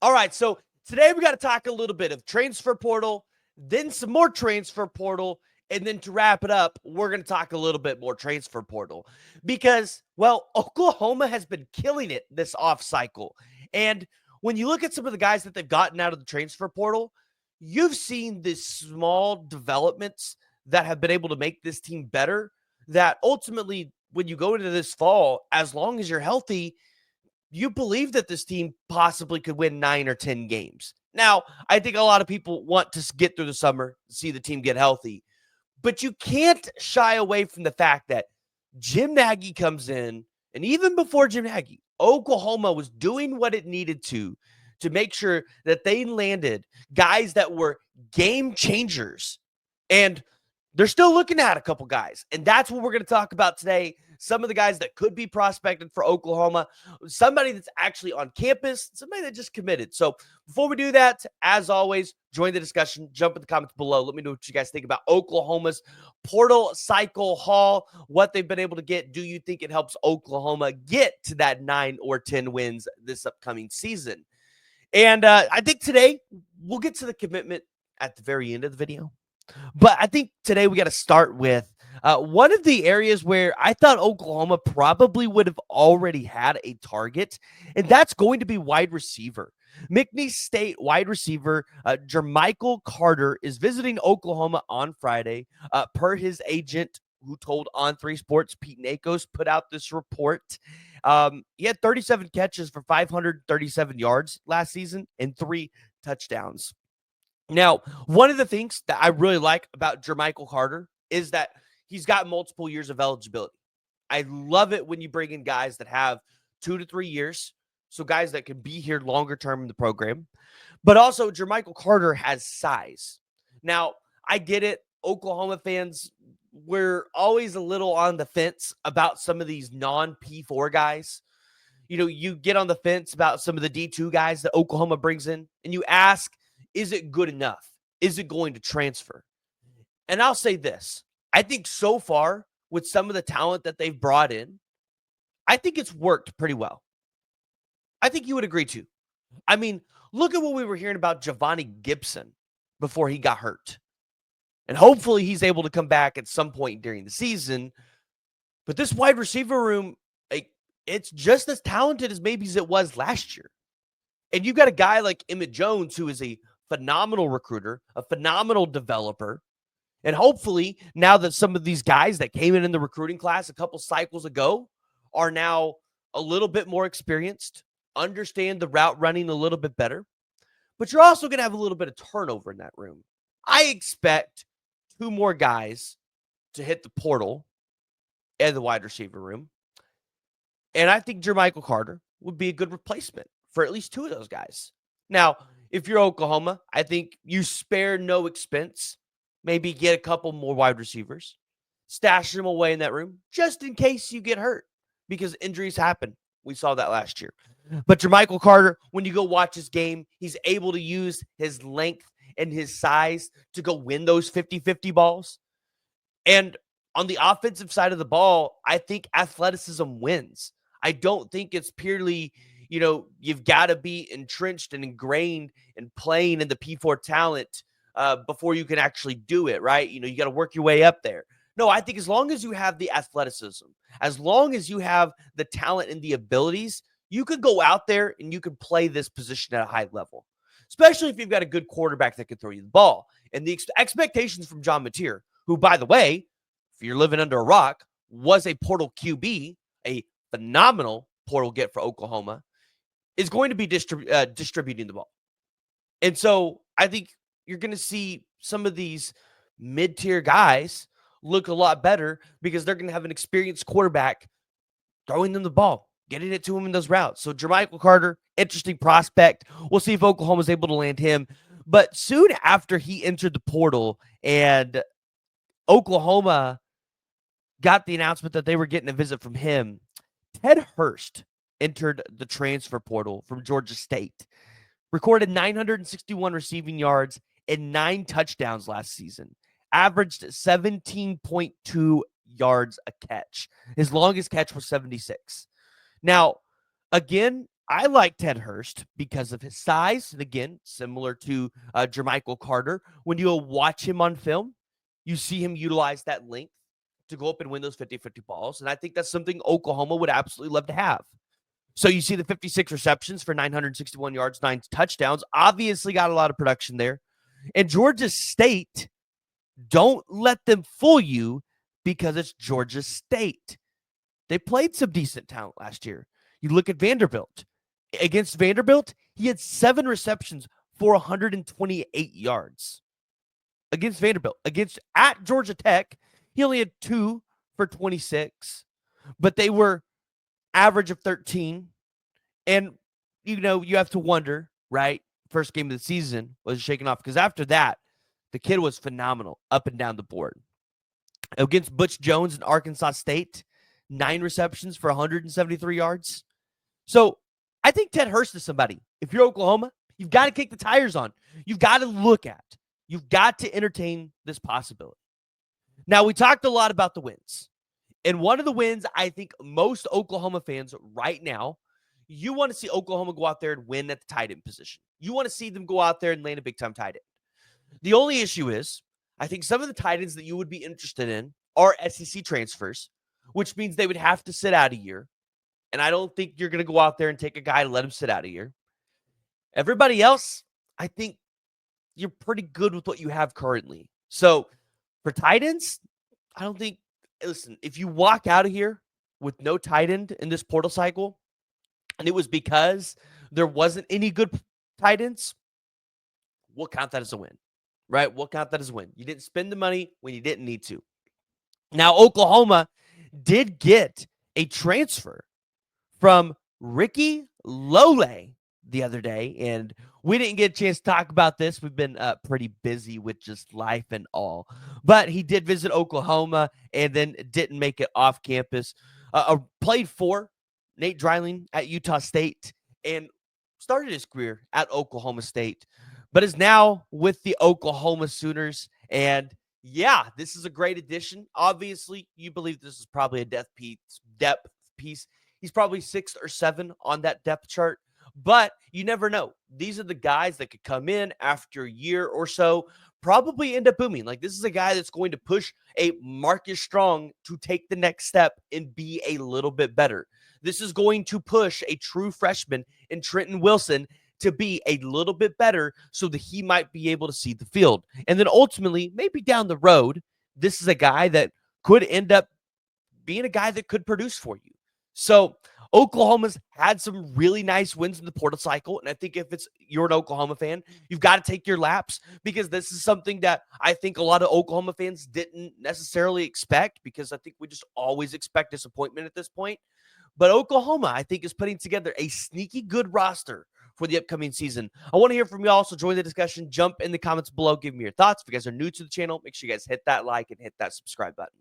All right, so today we got to talk a little bit of transfer portal, then some more transfer portal, and then to wrap it up, we're going to talk a little bit more transfer portal because, well, Oklahoma has been killing it this off cycle. And when you look at some of the guys that they've gotten out of the transfer portal, you've seen these small developments that have been able to make this team better. That ultimately, when you go into this fall, as long as you're healthy, you believe that this team possibly could win 9 or 10 games. Now, I think a lot of people want to get through the summer, see the team get healthy, but you can't shy away from the fact that Jim Nagy comes in, and even before Jim Nagy, Oklahoma was doing what it needed to make sure that they landed guys that were game changers. And they're still looking at a couple guys, and that's what we're going to talk about today. Some of the guys that could be prospected for Oklahoma, somebody that's actually on campus, somebody that just committed. So before we do that, as always, join the discussion. Jump in the comments below. Let me know what you guys think about Oklahoma's portal cycle haul, what they've been able to get. Do you think it helps Oklahoma get to that 9 or 10 wins this upcoming season? And I think today we'll get to the commitment at the very end of the video. But I think today we got to start with one of the areas where I thought Oklahoma probably would have already had a target, and that's going to be wide receiver. McNeese State wide receiver Jermichael Carter is visiting Oklahoma on Friday, per his agent, who told On3 Sports. Pete Nakos put out this report. He had 37 catches for 537 yards last season and 3 touchdowns. Now, one of the things that I really like about Jermichael Carter is that he's got multiple years of eligibility. I love it when you bring in guys that have 2 to 3 years, so guys that can be here longer term in the program. But also, Jermichael Carter has size. Now, I get it. Oklahoma fans, we're always a little on the fence about some of these non-P4 guys. You know, you get on the fence about some of the D2 guys that Oklahoma brings in, and you ask, is it good enough? Is it going to transfer? And I'll say this. I think so far, with some of the talent that they've brought in, I think it's worked pretty well. I think you would agree too. I mean, look at what we were hearing about Giovanni Gibson before he got hurt. And hopefully he's able to come back at some point during the season. But this wide receiver room, it's just as talented as maybe as it was last year. And you've got a guy like Emmett Jones, who is a phenomenal recruiter, a phenomenal developer. And hopefully, now that some of these guys that came in the recruiting class a couple cycles ago are now a little bit more experienced, understand the route running a little bit better. But you're also going to have a little bit of turnover in that room. I expect 2 more guys to hit the portal and the wide receiver room. And I think Jermichael Carter would be a good replacement for at least 2 of those guys. Now, if you're Oklahoma, I think you spare no expense. Maybe get a couple more wide receivers, stash them away in that room just in case you get hurt, because injuries happen. We saw that last year. But Jermichael Carter, when you go watch his game, he's able to use his length and his size to go win those 50-50 balls. And on the offensive side of the ball, I think athleticism wins. I don't think it's purely, you've got to be entrenched and ingrained and playing in the P4 talent before you can actually do it, right? You got to work your way up there. No, I think as long as you have the athleticism, as long as you have the talent and the abilities, you could go out there and you can play this position at a high level, especially if you've got a good quarterback that can throw you the ball. And the expectations from John Mateer, who, by the way, if you're living under a rock, was a portal QB, a phenomenal portal get for Oklahoma, is going to be distributing the ball. And so I think you're going to see some of these mid-tier guys look a lot better because they're going to have an experienced quarterback throwing them the ball, getting it to him in those routes. So Jermichael Carter, interesting prospect. We'll see if Oklahoma's able to land him. But soon after he entered the portal and Oklahoma got the announcement that they were getting a visit from him, Ted Hurst entered the transfer portal from Georgia State, recorded 961 receiving yards and 9 touchdowns last season, averaged 17.2 yards a catch. His longest catch was 76. Now, again, I like Ted Hurst because of his size. And again, similar to Jermichael Carter, when you watch him on film, you see him utilize that length to go up and win those 50-50 balls. And I think that's something Oklahoma would absolutely love to have. So you see the 56 receptions for 961 yards, 9 touchdowns. Obviously got a lot of production there. And Georgia State, don't let them fool you because it's Georgia State. They played some decent talent last year. You look at Vanderbilt. Against Vanderbilt, he had 7 receptions for 128 yards. Against Vanderbilt. At Georgia Tech, he only had 2 for 26. But they were average of 13. And, you have to wonder, right? First game of the season was shaken off because after that, the kid was phenomenal up and down the board. Against Butch Jones in Arkansas State, 9 receptions for 173 yards. So I think Ted Hurst is somebody. If you're Oklahoma, you've got to kick the tires on. You've got to look at. You've got to entertain this possibility. Now, we talked a lot about the wins. And one of the wins I think most Oklahoma fans right now, you want to see Oklahoma go out there and win at the tight end position. You want to see them go out there and land a big-time tight end. The only issue is, I think some of the tight ends that you would be interested in are SEC transfers, which means they would have to sit out a year. And I don't think you're going to go out there and take a guy and let him sit out a year. Everybody else, I think you're pretty good with what you have currently. So for tight ends, I don't think, listen, if you walk out of here with no tight end in this portal cycle, and it was because there wasn't any good tight ends, we'll count that as a win, right? We'll count that as a win. You didn't spend the money when you didn't need to. Now, Oklahoma did get a transfer from Ricky Lole the other day, and we didn't get a chance to talk about this. We've been pretty busy with just life and all, but he did visit Oklahoma and then didn't make it off campus. Played for Nate Dreiling at Utah State and started his career at Oklahoma State, but is now with the Oklahoma Sooners. And yeah, this is a great addition. Obviously, you believe this is probably a depth piece. He's probably 6 or 7 on that depth chart, but you never know. These are the guys that could come in after a year or so, probably end up booming. Like, this is a guy that's going to push a Marcus Strong to take the next step and be a little bit better. This is going to push a true freshman in Trenton Wilson to be a little bit better so that he might be able to see the field. And then ultimately, maybe down the road, this is a guy that could end up being a guy that could produce for you. So Oklahoma's had some really nice wins in the portal cycle. And I think if you're an Oklahoma fan, you've got to take your laps because this is something that I think a lot of Oklahoma fans didn't necessarily expect, because I think we just always expect disappointment at this point. But Oklahoma, I think, is putting together a sneaky good roster for the upcoming season. I want to hear from y'all, so join the discussion. Jump in the comments below. Give me your thoughts. If you guys are new to the channel, make sure you guys hit that like and hit that subscribe button.